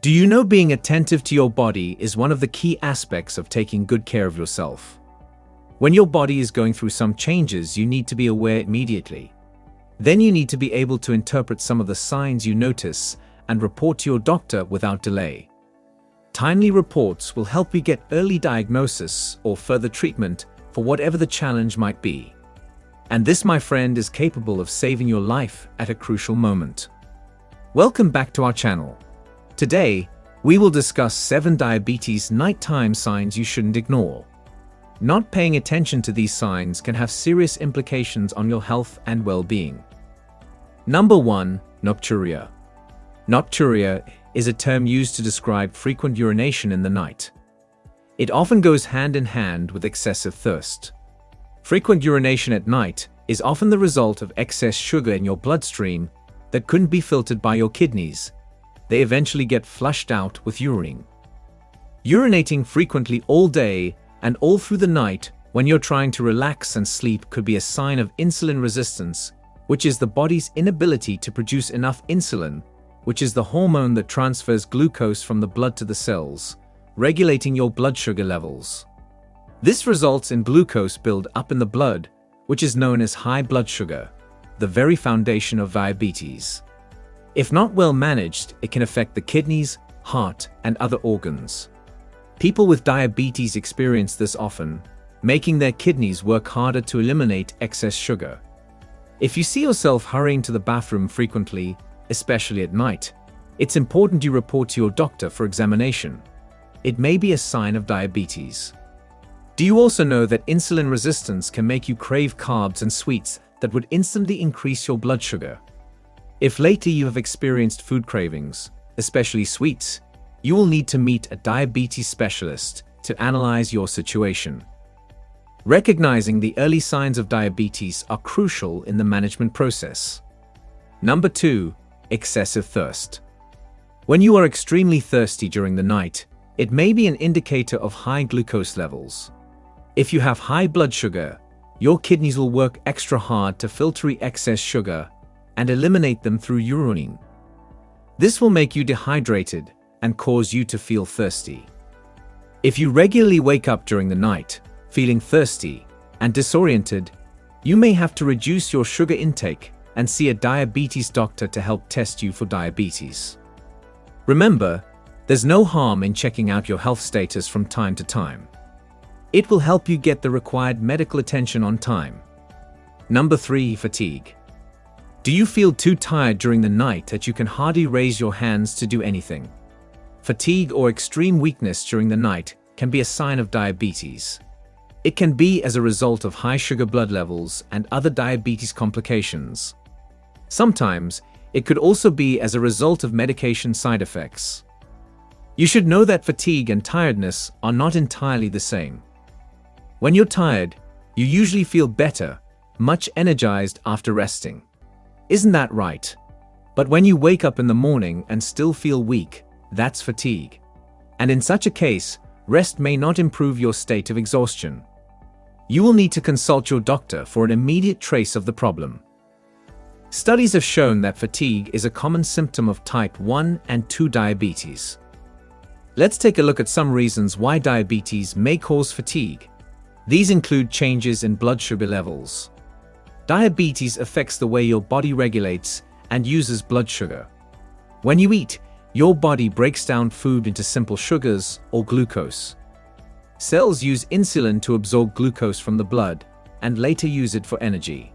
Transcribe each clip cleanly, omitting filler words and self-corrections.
Do you know being attentive to your body is one of the key aspects of taking good care of yourself? When your body is going through some changes, you need to be aware immediately. Then you need to be able to interpret some of the signs you notice and report to your doctor without delay. Timely reports will help you get early diagnosis or further treatment for whatever the challenge might be. And this, my friend, is capable of saving your life at a crucial moment. Welcome back to our channel. Today, we will discuss 7 diabetes nighttime signs you shouldn't ignore. Not paying attention to these signs can have serious implications on your health and well-being. Number 1. Nocturia. Nocturia is a term used to describe frequent urination in the night. It often goes hand in hand with excessive thirst. Frequent urination at night is often the result of excess sugar in your bloodstream that couldn't be filtered by your kidneys. They eventually get flushed out with urine. Urinating frequently all day and all through the night when you're trying to relax and sleep could be a sign of insulin resistance, which is the body's inability to produce enough insulin, which is the hormone that transfers glucose from the blood to the cells, regulating your blood sugar levels. This results in glucose build up in the blood, which is known as high blood sugar, the very foundation of diabetes. If not well managed, it can affect the kidneys, heart, and other organs. People with diabetes experience this often, making their kidneys work harder to eliminate excess sugar. If you see yourself hurrying to the bathroom frequently, especially at night, it's important you report to your doctor for examination. It may be a sign of diabetes. Do you also know that insulin resistance can make you crave carbs and sweets that would instantly increase your blood sugar? If lately you have experienced food cravings, especially sweets, you will need to meet a diabetes specialist to analyze your situation. Recognizing the early signs of diabetes are crucial in the management process. Number 2. Excessive thirst. When you are extremely thirsty during the night, it may be an indicator of high glucose levels. If you have high blood sugar, your kidneys will work extra hard to filter excess sugar and eliminate them through urine. This will make you dehydrated and cause you to feel thirsty. If you regularly wake up during the night, feeling thirsty and disoriented, you may have to reduce your sugar intake and see a diabetes doctor to help test you for diabetes. Remember, there's no harm in checking out your health status from time to time. It will help you get the required medical attention on time. Number 3. Fatigue. Do you feel too tired during the night that you can hardly raise your hands to do anything? Fatigue or extreme weakness during the night can be a sign of diabetes. It can be as a result of high sugar blood levels and other diabetes complications. Sometimes, it could also be as a result of medication side effects. You should know that fatigue and tiredness are not entirely the same. When you're tired, you usually feel better, much energized after resting. Isn't that right? But when you wake up in the morning and still feel weak, that's fatigue. And in such a case, rest may not improve your state of exhaustion. You will need to consult your doctor for an immediate trace of the problem. Studies have shown that fatigue is a common symptom of type 1 and 2 diabetes. Let's take a look at some reasons why diabetes may cause fatigue. These include changes in blood sugar levels. Diabetes affects the way your body regulates and uses blood sugar. When you eat, your body breaks down food into simple sugars or glucose. Cells use insulin to absorb glucose from the blood and later use it for energy.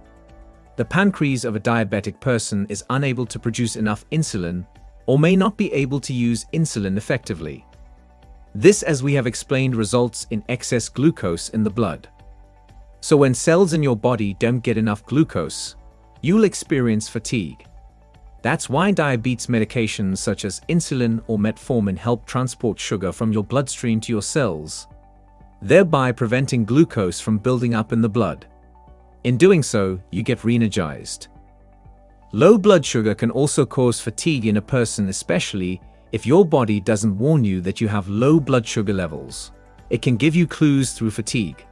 The pancreas of a diabetic person is unable to produce enough insulin or may not be able to use insulin effectively. This, as we have explained, results in excess glucose in the blood. So when cells in your body don't get enough glucose, you'll experience fatigue. That's why diabetes medications such as insulin or metformin help transport sugar from your bloodstream to your cells, thereby preventing glucose from building up in the blood. In doing so, you get re-energized. Low blood sugar can also cause fatigue in a person, especially if your body doesn't warn you that you have low blood sugar levels. It can give you clues through fatigue.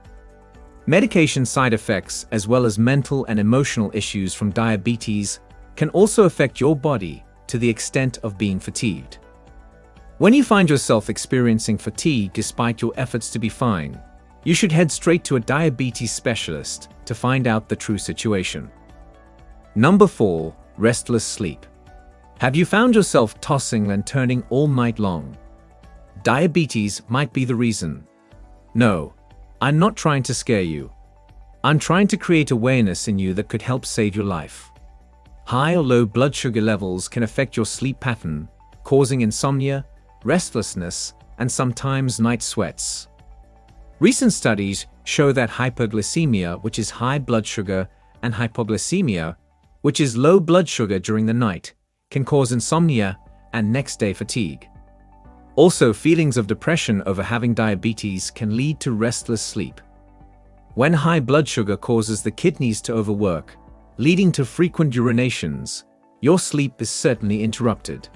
Medication side effects, as well as mental and emotional issues from diabetes, can also affect your body to the extent of being fatigued. When you find yourself experiencing fatigue despite your efforts to be fine, you should head straight to a diabetes specialist to find out the true situation. Number 4. Restless sleep. Have you found yourself tossing and turning all night long? Diabetes might be the reason. No, I'm not trying to scare you. I'm trying to create awareness in you that could help save your life. High or low blood sugar levels can affect your sleep pattern, causing insomnia, restlessness, and sometimes night sweats. Recent studies show that hypoglycemia, which is high blood sugar, and hypoglycemia, which is low blood sugar during the night, can cause insomnia and next-day fatigue. Also, feelings of depression over having diabetes can lead to restless sleep. When high blood sugar causes the kidneys to overwork, leading to frequent urinations, your sleep is certainly interrupted.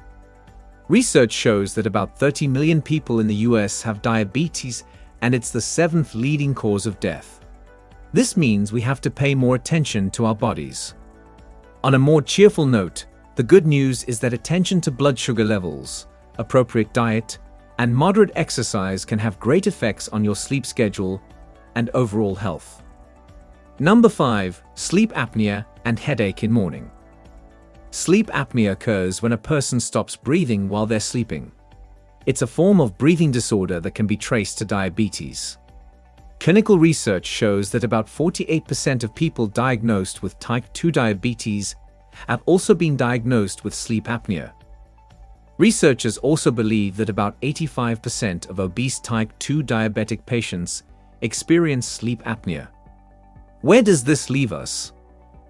Research shows that about 30 million people in the US have diabetes, and it's the 7th leading cause of death. This means we have to pay more attention to our bodies. On a more cheerful note, the good news is that attention to blood sugar levels, appropriate diet, and moderate exercise can have great effects on your sleep schedule and overall health. Number 5. Sleep apnea and headache in morning. Sleep apnea occurs when a person stops breathing while they're sleeping. It's a form of breathing disorder that can be traced to diabetes. Clinical research shows that about 48% of people diagnosed with type 2 diabetes have also been diagnosed with sleep apnea. Researchers also believe that about 85% of obese type 2 diabetic patients experience sleep apnea. Where does this leave us?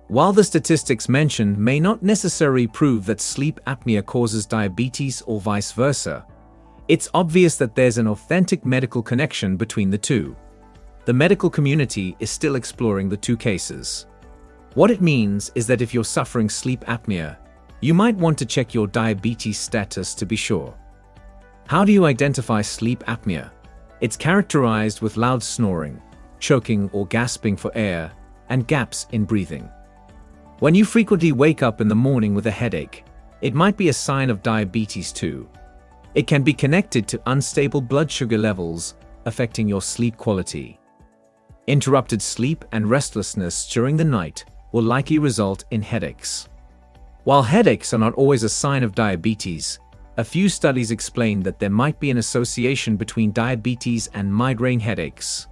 While the statistics mentioned may not necessarily prove that sleep apnea causes diabetes or vice versa, it's obvious that there's an authentic medical connection between the two. The medical community is still exploring the two cases. What it means is that if you're suffering sleep apnea, you might want to check your diabetes status to be sure. How do you identify sleep apnea? It's characterized with loud snoring, choking or gasping for air, and gaps in breathing. When you frequently wake up in the morning with a headache, it might be a sign of diabetes too. It can be connected to unstable blood sugar levels, affecting your sleep quality. Interrupted sleep and restlessness during the night will likely result in headaches. While headaches are not always a sign of diabetes, a few studies explain that there might be an association between diabetes and migraine headaches.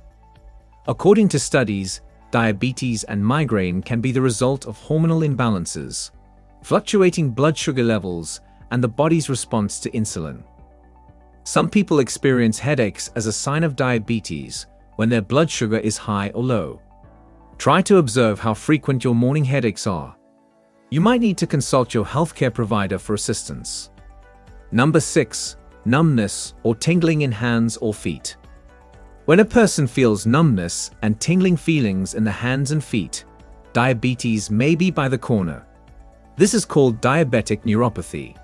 According to studies, diabetes and migraine can be the result of hormonal imbalances, fluctuating blood sugar levels, and the body's response to insulin. Some people experience headaches as a sign of diabetes when their blood sugar is high or low. Try to observe how frequent your morning headaches are. You might need to consult your healthcare provider for assistance. Number 6. Numbness or tingling in hands or feet. When a person feels numbness and tingling feelings in the hands and feet, diabetes may be by the corner. This is called diabetic neuropathy.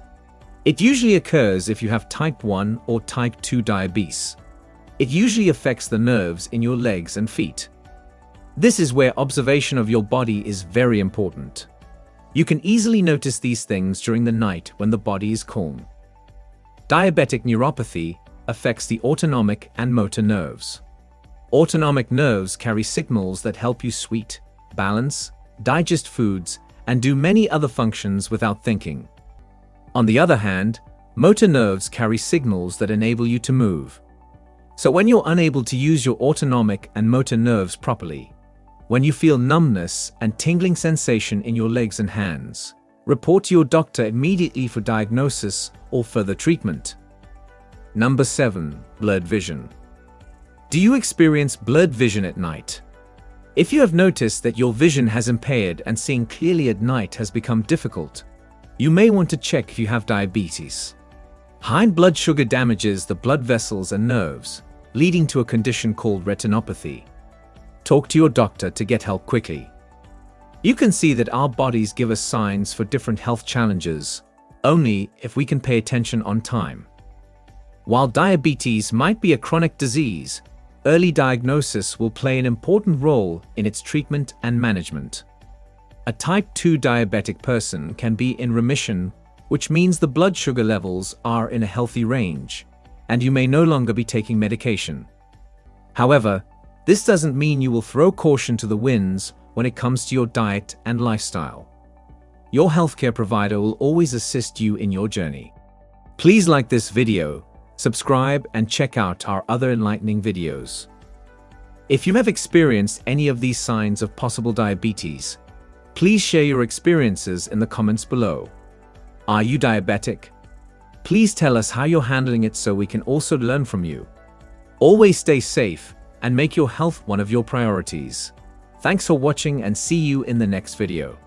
It usually occurs if you have type 1 or type 2 diabetes. It usually affects the nerves in your legs and feet. This is where observation of your body is very important. You can easily notice these things during the night when the body is calm. Diabetic neuropathy affects the autonomic and motor nerves. Autonomic nerves carry signals that help you sweat, balance, digest foods, and do many other functions without thinking. On the other hand, motor nerves carry signals that enable you to move. So when you're unable to use your autonomic and motor nerves properly, when you feel numbness and tingling sensation in your legs and hands, report to your doctor immediately for diagnosis or further treatment. Number 7. Blurred vision. Do you experience blurred vision at night? If you have noticed that your vision has impaired and seeing clearly at night has become difficult, you may want to check if you have diabetes. High blood sugar damages the blood vessels and nerves, leading to a condition called retinopathy. Talk to your doctor to get help quickly. You can see that our bodies give us signs for different health challenges, only if we can pay attention on time. While diabetes might be a chronic disease, early diagnosis will play an important role in its treatment and management. A type 2 diabetic person can be in remission which means the blood sugar levels are in a healthy range, and you may no longer be taking medication. However, this doesn't mean you will throw caution to the winds when it comes to your diet and lifestyle. Your healthcare provider will always assist you in your journey. Please like this video, subscribe, and check out our other enlightening videos. If you have experienced any of these signs of possible diabetes, please share your experiences in the comments below. Are you diabetic? Please tell us how you're handling it so we can also learn from you. Always stay safe and make your health one of your priorities. Thanks for watching and see you in the next video.